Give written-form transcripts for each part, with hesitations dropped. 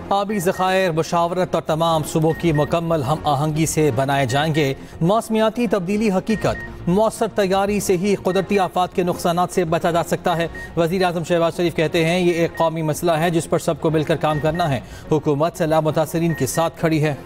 आबी ज़खायर मुशावरत और तमाम सूबों की मुकम्मल हम आहंगी से बनाए जाएंगे। मौसमियाती तब्दीली हकीकत, मौसर तैयारी से ही कुदरती आफात के नुकसानात से बचा जा सकता है। वज़ीर आज़म शहबाज शरीफ कहते हैं ये एक कौमी मसला है जिस पर सबको मिलकर काम करना है। हुकूमत सैलाब मुतासरीन के साथ खड़ी है।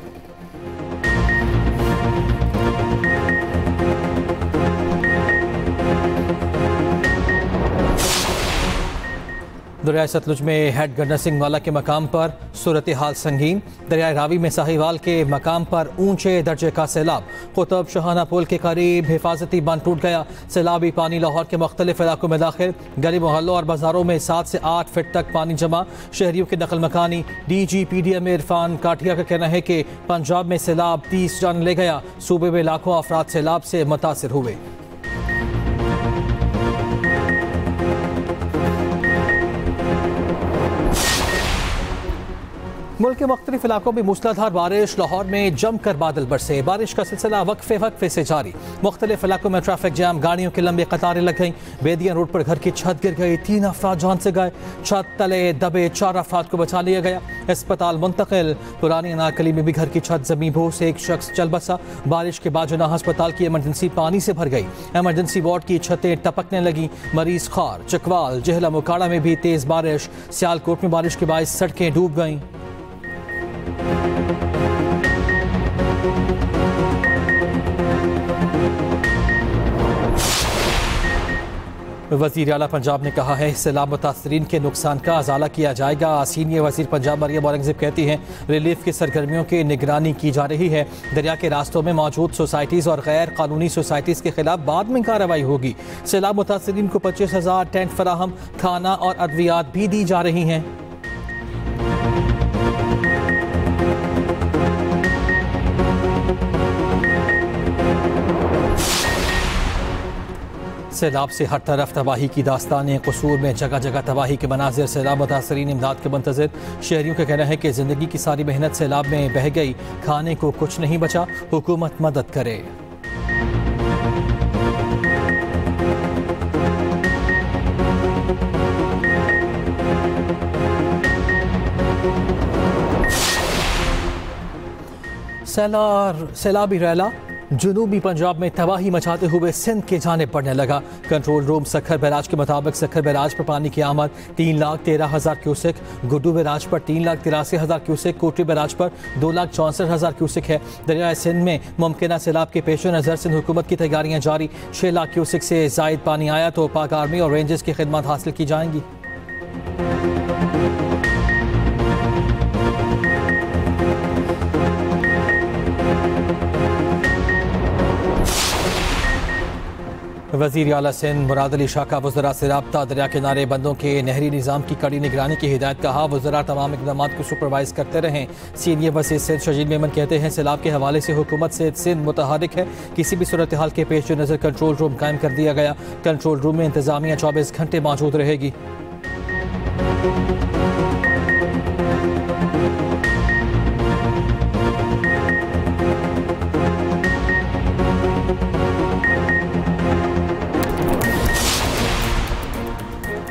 दरिया सतलुज में हेड गवर्नर सिंह वाला के मकाम पर सूरत हाल संगीन। दरिया रावी में साहिवाल के मकाम पर ऊंचे दर्जे का सैलाब। कुतुब शाहाना पुल के करीब हिफाजती बांध टूट गया। सैलाबी पानी लाहौर के मुख्तलिफ इलाकों में दाखिल। गली मोहल्लों और बाजारों में 7 से 8 फीट तक पानी जमा। शहरियों की नकल मकानी। DGPDM इरफान काठिया का कहना है कि पंजाब में सैलाब 30 जान ले गया। सूबे में लाखों अफराद सैलाब से मुतासिर हुए। मुल्क के मुख्तलिफ इलाकों में मूसलाधार बारिश। लाहौर में जमकर बादल बरसे। बारिश का सिलसिला वक्फे वक्फे से जारी। मुख्तलिफ इलाकों में ट्रैफिक जाम, गाड़ियों की लंबी कतारें लग गईं। बेदिया रोड पर घर की छत गिर गई, 3 अफराद जान से गए। छत तले दबे 4 अफराद को बचा लिया गया, अस्पताल मुंतकिल। पुरानी अनारकली में भी घर की छत जमी भू से एक शख्स चल बसा। बारिश के बाद जुना अस्पताल की इमरजेंसी पानी से भर गई। इमरजेंसी वार्ड की छतें टपकने लगी। मरीज खार। चकवाल जहला मुकाड़ा में भी तेज बारिश। सियालकोट में बारिश के बायस सड़कें डूब गईं। वज़ीर आला पंजाब ने कहा है सैलाब मुतासरीन के नुकसान का अजाला किया जाएगा। सीनियर वज़ीर पंजाब मरियम औरंगज़ेब कहती हैं रिलीफ की सरगर्मियों की निगरानी की जा रही है। दरिया के रास्तों में मौजूद सोसाइटीज़ और गैर कानूनी सोसाइटीज़ के खिलाफ बाद में कार्रवाई होगी। सैलाब मुतासरीन को 25,000 टेंट फराहम, खाना और अद्वियात भी दी जा रही हैं। सैलाब से हर तरफ तबाही की दास्तानें। कसूर में जगह जगह तबाही के मनाजिर। सैलाब मुतासरीन इमदाद के मुंतज़िर। शहरियों का कहना है कि ज़िंदगी की सारी मेहनत सैलाब में बह गई, खाने को कुछ नहीं बचा, हुकूमत मदद करे। सैलाबी रैला जनूबी पंजाब में तबाही मचाते हुए सिंध के जानिब बढ़ने लगा। कंट्रोल रूम सखर बैराज के मुताबिक सखर बैराज पर पानी की आमद 3,13,000 क्यूसेक, गुड्डू बैराज पर 3,83,000 क्यूसेक, कोटरी बैराज पर 2,64,000 क्यूसेक है। दरिया सिंध में मुमकिन सैलाब के पेश नज़र सिंध हुकूमत की तैयारियां जारी। 6 लाख क्यूसेक से जायद पानी आया तो पाक आर्मी और रेंजर्स की खिदमत हासिल की जाएंगी। वज़ीर आला सिंध मुराद अली शाह का वज़रा से राब्ता। दरिया किनारे बंदों के नहरी निज़ाम की कड़ी निगरानी की हिदायत। कहा वज़रा तमाम इक़दाम को सुपरवाइज करते रहें। सीनियर वज़ीर सिंध शजीद मेमन कहते हैं सैलाब के हवाले से हुकूमत से सिंध मुतहरिक है। किसी भी सूरत हाल के पेश नज़र कंट्रोल रूम कायम कर दिया गया। कंट्रोल रूम में इंतज़ामिया 24 घंटे मौजूद रहेगी।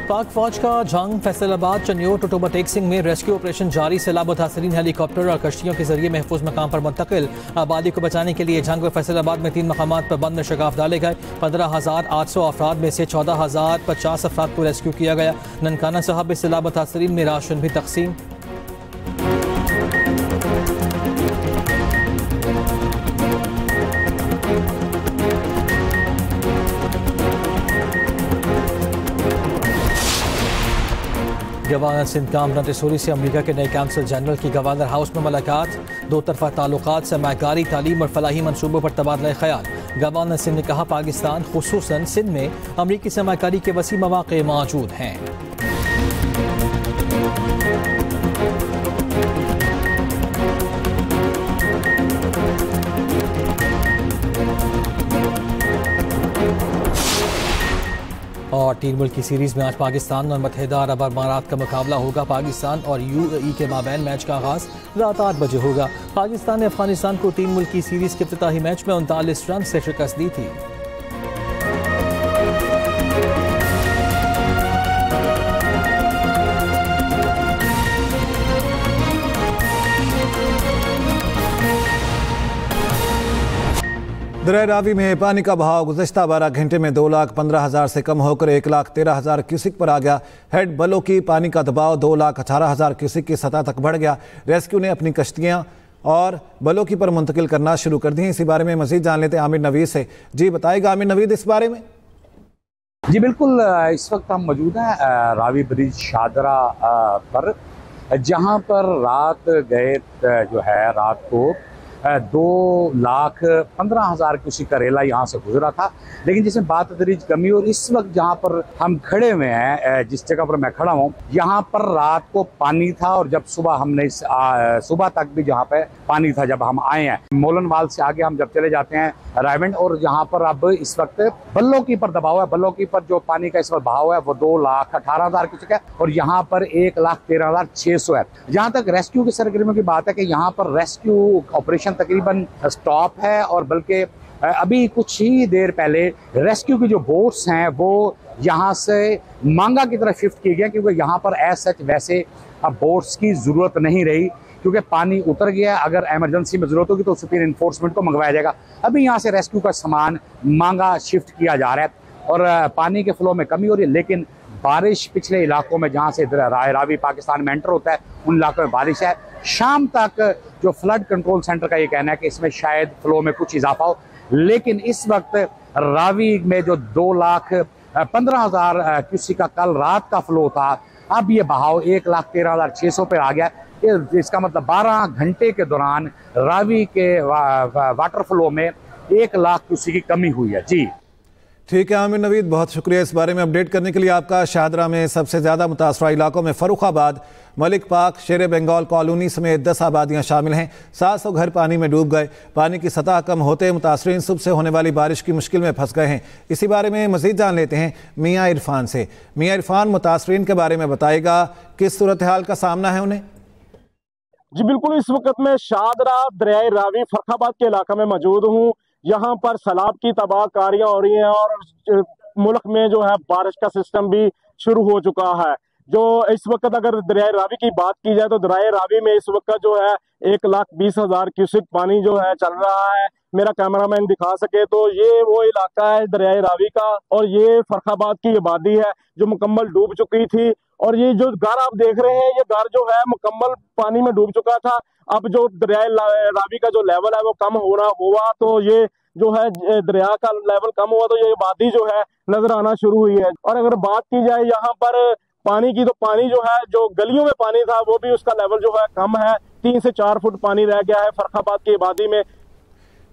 पाक फौज का जंग फैसलाबाद चन्योट टोटोबा टेक सिंह में रेस्क्यू ऑपरेशन जारी। सैलाब मुतासरीन हेलीकॉप्टर और कश्तियों के जरिए महफूज मकाम पर मुंतकिल। आबादी को बचाने के लिए जंग व फैसलाबाद में 3 मकामात पर बंद नशगाफ डाले गए। 15,800 अफराद में से 14,050 अफराद को रेस्क्यू किया गया। ननकाना साहब में सैलाब मुतासरीन में राशन भी तकसीम। गवर्नर सिंध कामरान रसूली से अमरीका के नए काउंसिल जनरल की गवर्नर हाउस में मुलाकात। 2 तरफा ताल्लुकात, सरमायाकारी, तालीम और फलाही मनसूबों पर तबादला ख्याल। गवर्नर सिंध ने कहा पाकिस्तान खुसूसन सिंध में अमरीकी सरमायाकारी के वसी मौक़े मौजूद हैं। और 3 मुल्क की सीरीज़ में आज पाकिस्तान और मुत्तहिदा अरब अमारात का मुकाबला होगा। पाकिस्तान और UAE के माबैन मैच का आगाज़ रात 8 बजे होगा। पाकिस्तान ने अफगानिस्तान को 3 मुल्क की सीरीज़ के इफ्तिताही मैच में 39 रन से शिकस्त दी थी। दरिया रावी में पानी का बहाव गुज़श्ता 12 घंटे में 2,15,000 से कम होकर 1,13,000 क्यूसिक पर आ गया। हेड बलों की पानी का दबाव 2,18,000 क्यूसिक की सतह तक बढ़ गया। रेस्क्यू ने अपनी कश्तियां और बलों की पर मुंतकिल करना शुरू कर दी। इसी बारे में मजीद जान लेते हैं आमिर नवीद से। जी बताएगा आमिर नवीद इस बारे में। जी बिल्कुल, इस वक्त हम मौजूद हैं रावी ब्रिज शादरा पर, जहां पर रात गए जो है रात को 2,15,000 क्यूसिक का रेला यहाँ से गुजरा था। लेकिन जिसमें बात दरीज कमी, और इस वक्त जहाँ पर हम खड़े हुए हैं, जिस जगह पर मैं खड़ा हूँ, यहाँ पर रात को पानी था। और जब सुबह हमने सुबह तक भी जहाँ पे पानी था जब हम आए हैं, मोलनवाल से आगे हम जब चले जाते हैं रायवंड, और जहाँ पर अब इस वक्त बल्लों की पर दबाव है, बल्लों की पर जो पानी का इस वक्त बहाव है वो 2,18,000 क्यूसिक है, और यहाँ पर 1,13,600 है। जहाँ तक रेस्क्यू की सरगर्मियों की बात है कि यहाँ पर रेस्क्यू ऑपरेशन तकरीबन स्टॉप है, और बल्कि अभी कुछ ही देर पहले रेस्क्यू की जो बोट्स हैं वो यहाँ से मांगा की तरफ शिफ्ट की गई, क्योंकि यहाँ पर एज सच वैसे अब बोट्स की ज़रूरत नहीं रही, क्योंकि पानी उतर गया। अगर इमरजेंसी में ज़रूरत होगी तो सुपीरियर इन्फोर्समेंट को मंगवाया जाएगा। अभी यहाँ से रेस्क्यू का सामान मांगा शिफ्ट किया जा रहा है, और पानी के फ्लो में कमी हो रही है। लेकिन बारिश पिछले इलाकों में जहाँ से रावी पाकिस्तान में एंटर होता है उन इलाकों में बारिश है। शाम तक जो फ्लड कंट्रोल सेंटर का ये कहना है कि इसमें शायद फ्लो में कुछ इजाफा हो, लेकिन इस वक्त रावी में जो 2,15,000 क्यूसिक का कल रात का फ्लो था, अब ये बहाव 1,13,600 पर आ गया। इसका मतलब 12 घंटे के दौरान रावी के वाटर फ्लो में 1,00,000 क्यूसिक की कमी हुई है। जी ठीक है आमिर नवीद, बहुत शुक्रिया इस बारे में अपडेट करने के लिए आपका। शाहदरा में सबसे ज़्यादा मुतासरा इलाकों में फर्रुखाबाद, मलिक पाक, शेर बंगाल कॉलोनी समेत 10 आबादियाँ शामिल हैं। 700 घर पानी में डूब गए। पानी की सतह कम होते मुतासरीन सुबह से होने वाली बारिश की मुश्किल में फंस गए हैं। इसी बारे में मज़ीद जान लेते हैं मियाँ इरफान से। मियाँ इरफान, मुतासरीन के बारे में बताएगा, किस सूरत हाल का सामना है उन्हें? जी बिल्कुल, इस वक्त मैं शाहदरा दरिया रावी फर्रुखाबाद के इलाके में मौजूद हूँ। यहाँ पर सैलाब की तबाहकारियां हो रही हैं, और मुल्क में जो है बारिश का सिस्टम भी शुरू हो चुका है। जो इस वक्त अगर दरिया रावी की बात की जाए तो दरिया रावी में इस वक्त जो है 1,20,000 क्यूसिक पानी जो है चल रहा है। मेरा कैमरामैन दिखा सके तो ये वो इलाका है दरिया रावी का, और ये फर्रुखाबाद की आबादी है जो मुकम्मल डूब चुकी थी। और ये जो घर आप देख रहे हैं, ये घर जो है मुकम्मल पानी में डूब चुका था। अब जो दरिया रावी का जो लेवल है वो कम हो रहा हुआ, तो ये जो है दरिया का लेवल कम हुआ तो ये आबादी जो है नजर आना शुरू हुई है। और अगर बात की जाए यहाँ पर पानी की, तो पानी जो है जो गलियों में पानी था वो भी उसका लेवल जो है कम है। 3 से 4 फुट पानी रह गया है फर्रुखाबाद की आबादी में।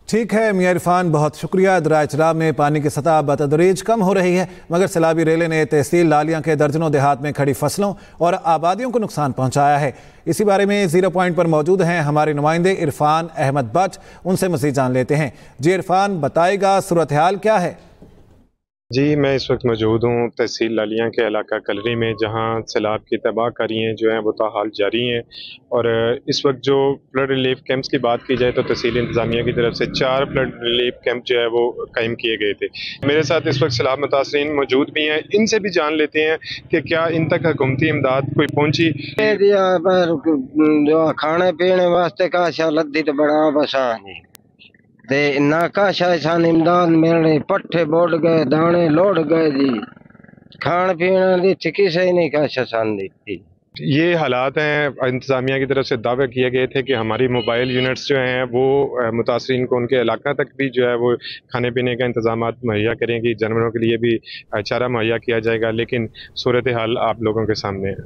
ठीक है मियाँ इरफान, बहुत शुक्रिया। दरिया चराब में पानी की सतह बतदरीज कम हो रही है, मगर सैलाबी रेले ने तहसील लालियां के दर्जनों देहात में खड़ी फसलों और आबादियों को नुकसान पहुंचाया है। इसी बारे में जीरो पॉइंट पर मौजूद हैं हमारे नुमाइंदे इरफान अहमद बट, उनसे मज़ीद जान लेते हैं। जी इरफान, बताएगा सूरत हाल क्या है? जी, मैं इस वक्त मौजूद हूँ तहसील लालियां के इलाका कलरी में, जहाँ सैलाब की तबाहकारियाँ जो हैं वो ताहाल जारी हैं। और इस वक्त जो फ्लड रिलीफ कैंप्स की बात की जाए तो तहसील इंतज़ामिया की तरफ से 4 फ्लड रिलीफ कैंप जो है वो कायम किए गए थे। मेरे साथ इस वक्त सैलाब मुतासरीन मौजूद भी हैं, इनसे भी जान लेते हैं कि क्या इन तक हुकूमती इमदाद कोई पहुँची। जो खाने पीने वास्ते का लद्दी तो बड़ा बसा ते ना का शायद इमदाद मिलने, पट्ठे बोड़ गए, दाने लोड गए जी, खान पीने दी किसी नहीं का शासन दी। ये हालात हैं। इंतज़ामिया की तरफ से दावे किए गए थे कि हमारी मोबाइल यूनिट्स जो हैं वो मुतासरीन को उनके इलाका तक भी जो है वो खाने पीने का इंतजाम मुहैया करेंगी, जानवरों के लिए भी चारा मुहैया किया जाएगा, लेकिन सूरत हाल आप लोगों के सामने है।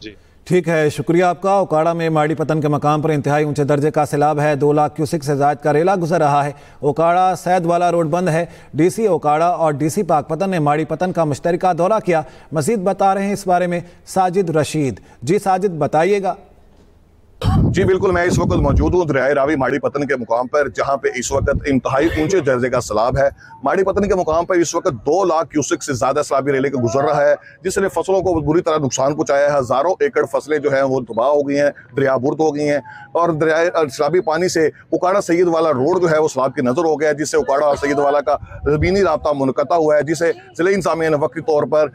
जी ठीक है, शुक्रिया आपका। ओकाड़ा में माड़ी पतन के मकाम पर इंतहाई ऊंचे दर्जे का सैलाब है। 2 लाख क्यूसिक से ज़ायद का रेला गुजर रहा है। ओकाड़ा सैद वाला रोड बंद है। डीसी ओकाड़ा और डीसी पाकपतन ने माड़ी पतन का मुश्तरका दौरा किया। मजीद बता रहे हैं इस बारे में साजिद रशीद। जी साजिद, बताइएगा। जी बिल्कुल, मैं इस वक्त मौजूद हूँ दरिया रावी माड़ी पतन के मुकाम पर, जहाँ पे इस वक्त इंतहाई ऊंचे दर्जे का सैलाब है। माड़ी पतन के मुकाम पर इस वक्त 2 लाख क्यूसिक से ज्यादा सैलाबी रेले के गुजर रहा है, जिसने फसलों को बुरी तरह नुकसान पहुंचाया है। हजारों एकड़ फसलें जो हैं वो तबाह हो गई हैं, दरियाबुर्द हो गई हैं, और दरिया सैलाबी पानी से उकाड़ा सैयद वाला रोड जो है वो सैलाब की नजर हो गया है, जिससे उकाड़ा और सैयद वाला का ज़मीनी राब्ता मुनक़ता हुआ है, जिसे ज़िले इंतज़ामिया ने वक्ती तौर पर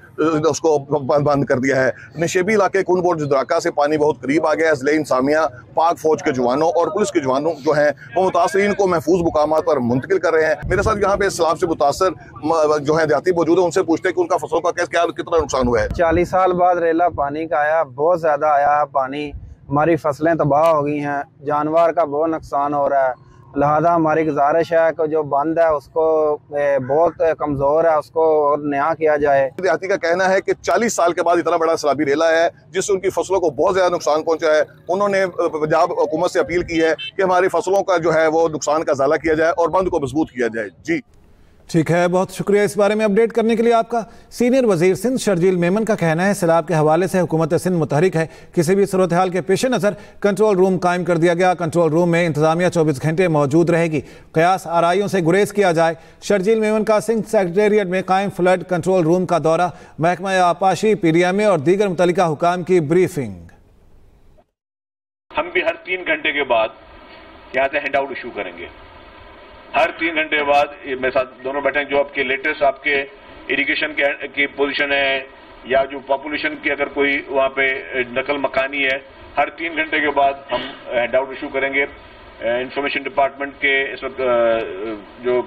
उसको बंद कर दिया है। नशेबी इलाके कुन बोर्ड जुद्राका से पानी बहुत करीब आ गया है। ज़िले इंतज़ामिया इंतजामिया, पाक फौज के जवानों और पुलिस के जवानों जो हैं वो मुतासरीन को महफूज मुकामात पर मुंतकिल कर रहे हैं। मेरे साथ यहाँ पे सैलाब से मुतासर जो है देहाती मौजूद है, उनसे पूछते हैं कि उनका फसलों का क्या कितना नुकसान हुआ है। 40 साल बाद रेला पानी का आया, बहुत ज्यादा आया है पानी, हमारी फसलें तबाह हो गई हैं, जानवर का बहुत नुकसान हो रहा है। लिहाजा हमारी गुजारिश है कि जो बंद है उसको बहुत कमज़ोर है, उसको और नया किया जाए। देहाती का कहना है कि 40 साल के बाद इतना बड़ा सैलाबी रेला है जिससे उनकी फसलों को बहुत ज़्यादा नुकसान पहुंचा है। उन्होंने पंजाब हुकूमत से अपील की है कि हमारी फसलों का जो है वो नुकसान का ज़ाला किया जाए और बंद को मजबूत किया जाए। जी ठीक है, बहुत शुक्रिया इस बारे में अपडेट करने के लिए आपका। सीनियर वजीर सिंध शर्जील मेमन का कहना है सैलाब के हवाले से हुकूमत सिंध मुतहरिक है, किसी भी सूरत हाल के पेश नज़र कंट्रोल रूम कायम कर दिया गया। कंट्रोल रूम में इंतजामिया 24 घंटे मौजूद रहेगी, कयास आराइयों से गुरेज किया जाए। शर्जील मेमन का सिंध सेक्रेटेरिएट में कायम फ्लड कंट्रोल रूम का दौरा, महकमा आपाशी, PDMA और दीगर मुतल्लिका हुकाम की ब्रीफिंग। हम भी हर 3 घंटे के बाद यहाँ से हैंड आउट इशू करेंगे। हर 3 घंटे बाद मेरे साथ दोनों बैठे हैं, जो आपके लेटेस्ट आपके इरिगेशन की पोजीशन है या जो पॉपुलेशन की अगर कोई वहाँ पे नकल मकानी है, हर 3 घंटे के बाद हम हैंड आउट इशू करेंगे। इंफॉर्मेशन डिपार्टमेंट के इस वक्त जो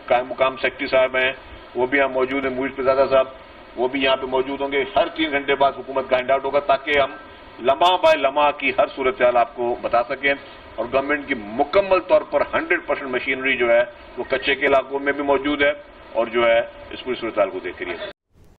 कायम मुकाम सेक्रेटरी साहब हैं वो भी यहाँ मौजूद हैं, मुइज़ पिज़ादा साहब, वो भी यहाँ पे मौजूद होंगे। हर 3 घंटे बाद हुकूमत का हैंड आउट होगा ताकि हम लम्हा बाय लम्हा की हर सूरत हाल आपको बता सकें। और गवर्नमेंट की मुकम्मल तौर पर 100% मशीनरी जो है वो कच्चे के इलाकों में भी मौजूद है और जो है इस पूरी सूरत हाल को देख रही है।